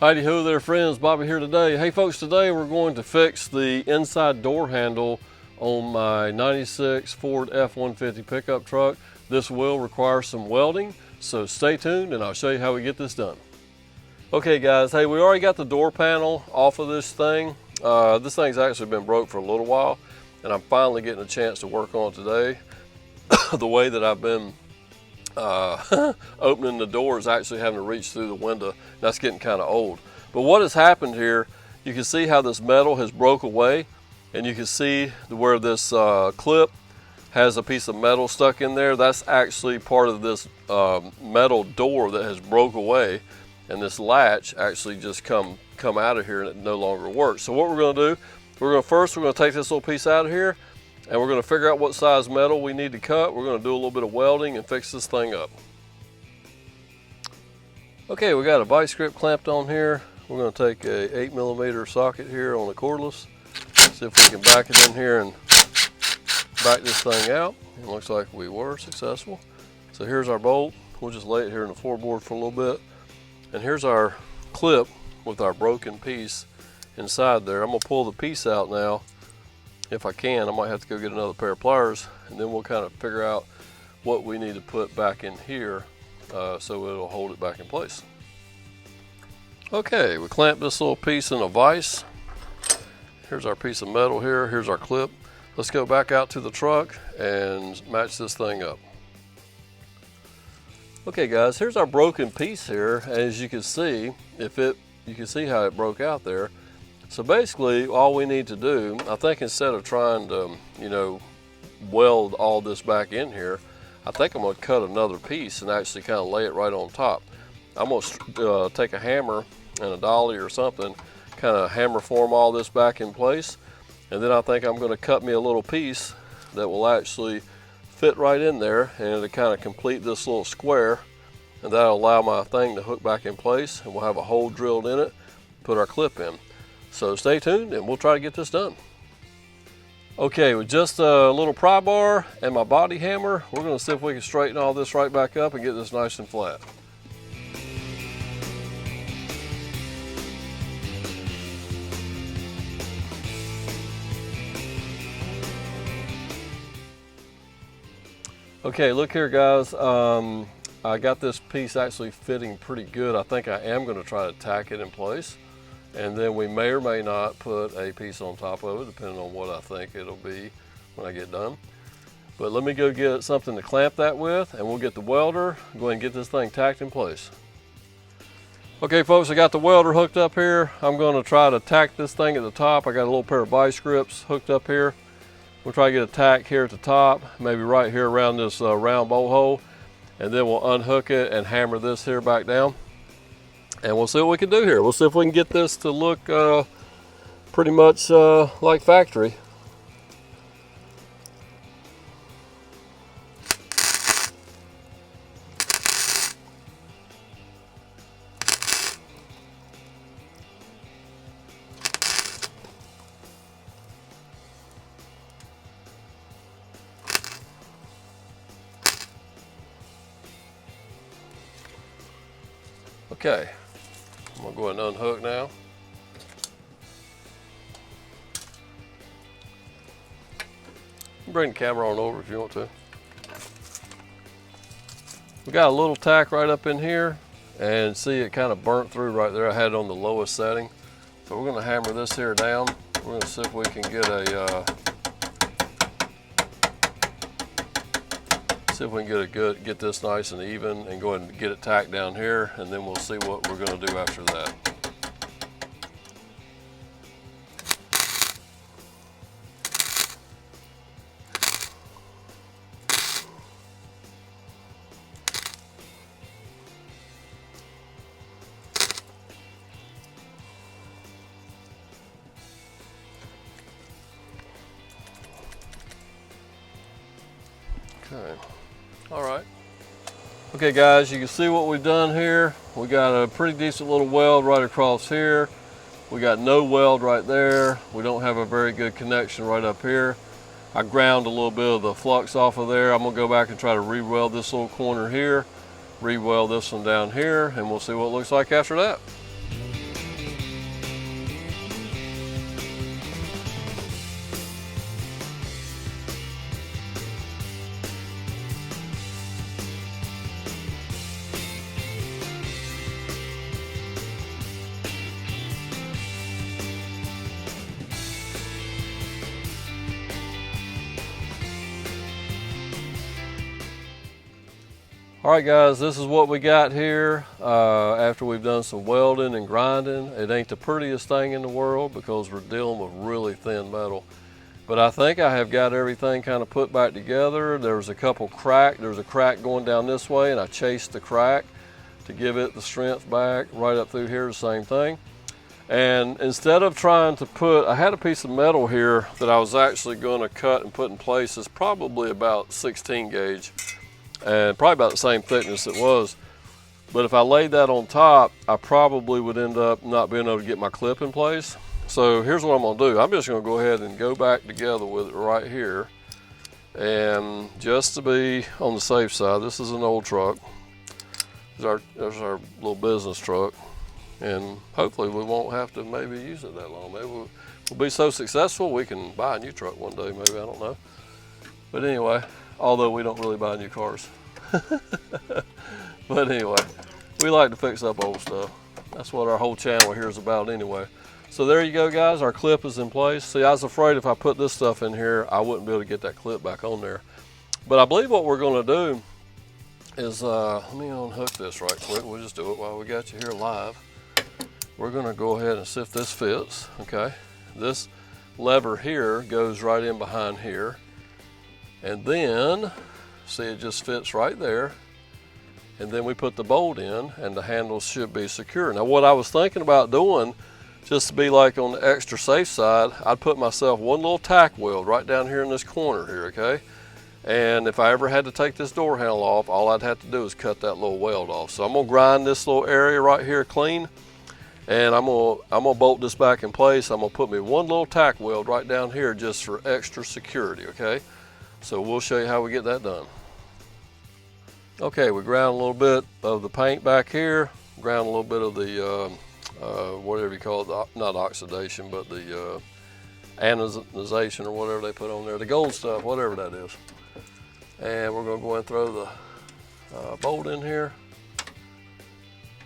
Heidi ho there friends, Bobby here today. Hey folks, today we're going to fix the inside door handle on my 96 Ford F-150 pickup truck. This will require some welding, so stay tuned and I'll show you how we get this done. Okay guys, hey, we already got the door panel off of this thing. This thing's actually been broke for a little while and I'm finally getting a chance to work on it today. The way that I've been opening the door is actually having to reach through the window. That's getting kind of old. But what has happened here, you can see how this metal has broke away, and you can see where this clip has a piece of metal stuck in there. That's actually part of this metal door that has broke away, and this latch actually just come out of here and it no longer works. So what we're going to do, we're going to take this little piece out of here, and we're going to figure out what size metal we need to cut. We're going to do a little bit of welding and fix this thing up. Okay, we got a vice grip clamped on here. We're going to take a 8mm socket here on the cordless. See if we can back it in here and back this thing out. It looks like we were successful. So here's our bolt. We'll just lay it here in the floorboard for a little bit. And here's our clip with our broken piece inside there. I'm going to pull the piece out now. If I can, I might have to go get another pair of pliers, and then we'll kind of figure out what we need to put back in here so it'll hold it back in place. Okay, we clamped this little piece in a vise. Here's our piece of metal here. Here's our clip. Let's go back out to the truck and match this thing up. Okay guys, here's our broken piece here. As you can see, you can see how it broke out there. So basically, all we need to do, I think instead of trying to, weld all this back in here, I think I'm going to cut another piece and actually kind of lay it right on top. I'm going to take a hammer and a dolly or something, kind of hammer form all this back in place, and then I think I'm going to cut me a little piece that will actually fit right in there, and it'll kind of complete this little square, and that'll allow my thing to hook back in place, and we'll have a hole drilled in it, put our clip in. So stay tuned and we'll try to get this done. Okay, with just a little pry bar and my body hammer, we're going to see if we can straighten all this right back up and get this nice and flat. Okay, look here guys, I got this piece actually fitting pretty good. I think I am going to try to tack it in place. And then we may or may not put a piece on top of it, depending on what I think it'll be when I get done. But let me go get something to clamp that with, and we'll get the welder, go ahead and get this thing tacked in place. Okay folks, I got the welder hooked up here. I'm going to try to tack this thing at the top. I got a little pair of vice grips hooked up here. We'll try to get a tack here at the top, maybe right here around this round bolt hole, and then we'll unhook it and hammer this here back down. And we'll see what we can do here. We'll see if we can get this to look pretty much like factory. Okay. I'm going to go ahead and unhook now. Bring the camera on over if you want to. We got a little tack right up in here, and see it kind of burnt through right there. I had it on the lowest setting. So we're going to hammer this here down. We're going to see if we can get get this nice and even, and go ahead and get it tacked down here, and then we'll see what we're going to do after that. Okay. All right. Okay guys, you can see what we've done here. We got a pretty decent little weld right across here. We got no weld right there. We don't have a very good connection right up here. I ground a little bit of the flux off of there. I'm gonna go back and try to re-weld this little corner here, re-weld this one down here, and we'll see what it looks like after that. All right guys, this is what we got here after we've done some welding and grinding. It ain't the prettiest thing in the world because we're dealing with really thin metal. But I think I have got everything kind of put back together. There's a couple cracks. There's a crack going down this way and I chased the crack to give it the strength back. Right up through here, the same thing. And instead of trying to put, I had a piece of metal here that I was actually going to cut and put in place. It's probably about 16 gauge. And probably about the same thickness it was. But if I laid that on top, I probably would end up not being able to get my clip in place. So here's what I'm gonna do. I'm just gonna go ahead and go back together with it right here. And just to be on the safe side, this is an old truck. There's our little business truck. And hopefully we won't have to maybe use it that long. Maybe we'll be so successful we can buy a new truck one day, maybe, I don't know. But anyway, although we don't really buy new cars. But anyway, we like to fix up old stuff. That's what our whole channel here is about anyway. So there you go guys, our clip is in place. See, I was afraid if I put this stuff in here, I wouldn't be able to get that clip back on there. But I believe what we're gonna do is, let me unhook this right quick. We'll just do it while we got you here live. We're gonna go ahead and see if this fits, okay? This lever here goes right in behind here. And then, see, it just fits right there. And then we put the bolt in and the handles should be secure. Now what I was thinking about doing, just to be like on the extra safe side, I'd put myself one little tack weld right down here in this corner here, okay? And if I ever had to take this door handle off, all I'd have to do is cut that little weld off. So I'm gonna grind this little area right here clean. And I'm gonna bolt this back in place. I'm gonna put me one little tack weld right down here just for extra security, okay? So we'll show you how we get that done. Okay, we ground a little bit of the paint back here, ground a little bit of the, whatever you call it, not oxidation, but the anodization or whatever they put on there, the gold stuff, whatever that is. And we're gonna go ahead and throw the bolt in here.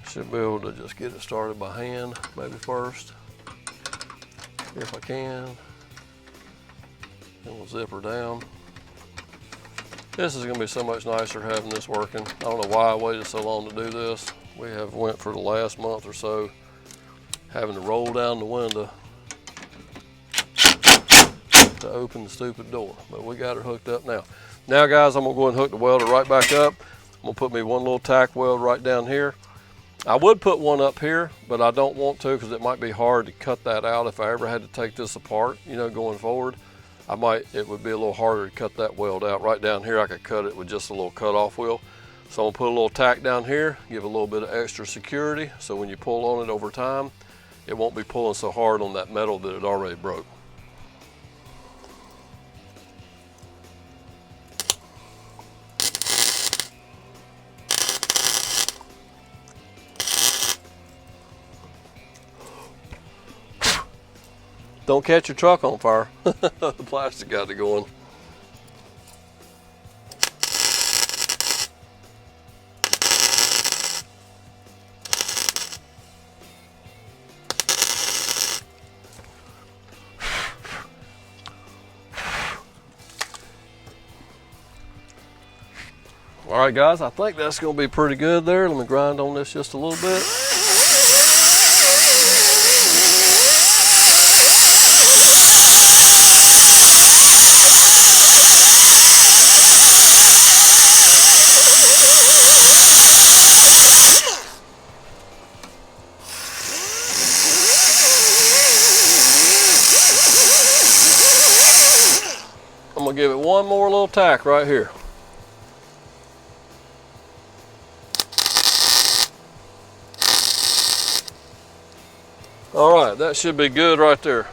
Should be able to just get it started by hand, maybe first, if I can. Then we'll zip her down. This is gonna be so much nicer having this working. I don't know why I waited so long to do this. We have went for the last month or so having to roll down the window to open the stupid door, but we got her hooked up now. Now guys, I'm gonna go ahead and hook the welder right back up. I'm gonna put me one little tack weld right down here. I would put one up here, but I don't want to because it might be hard to cut that out if I ever had to take this apart, you know, going forward. It would be a little harder to cut that weld out. Right down here, I could cut it with just a little cutoff wheel. So I'm gonna put a little tack down here, give a little bit of extra security, so when you pull on it over time, it won't be pulling so hard on that metal that it already broke. Don't catch your truck on fire. The plastic got it going. All right guys, I think that's gonna be pretty good there. Let me grind on this just a little bit. I'm gonna give it one more little tack right here. All right, that should be good right there.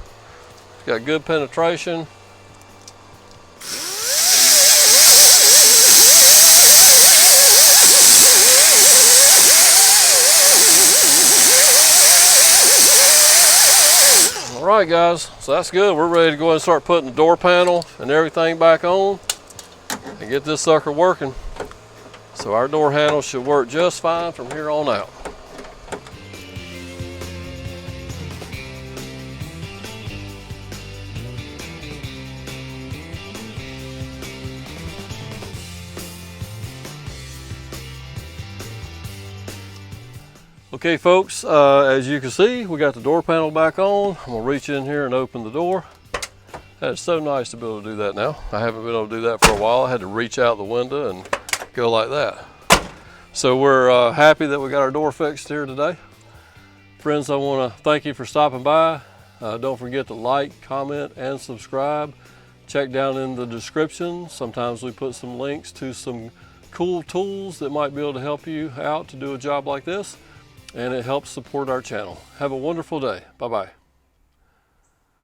It's got good penetration. All right guys, so that's good. We're ready to go ahead and start putting the door panel and everything back on and get this sucker working. So our door handle should work just fine from here on out. Okay folks, as you can see, we got the door panel back on. I'm gonna reach in here and open the door. That is so nice to be able to do that now. I haven't been able to do that for a while. I had to reach out the window and go like that. So we're happy that we got our door fixed here today. Friends, I want to thank you for stopping by. Don't forget to like, comment, and subscribe. Check down in the description. Sometimes we put some links to some cool tools that might be able to help you out to do a job like this, and it helps support our channel. Have a wonderful day. Bye-bye.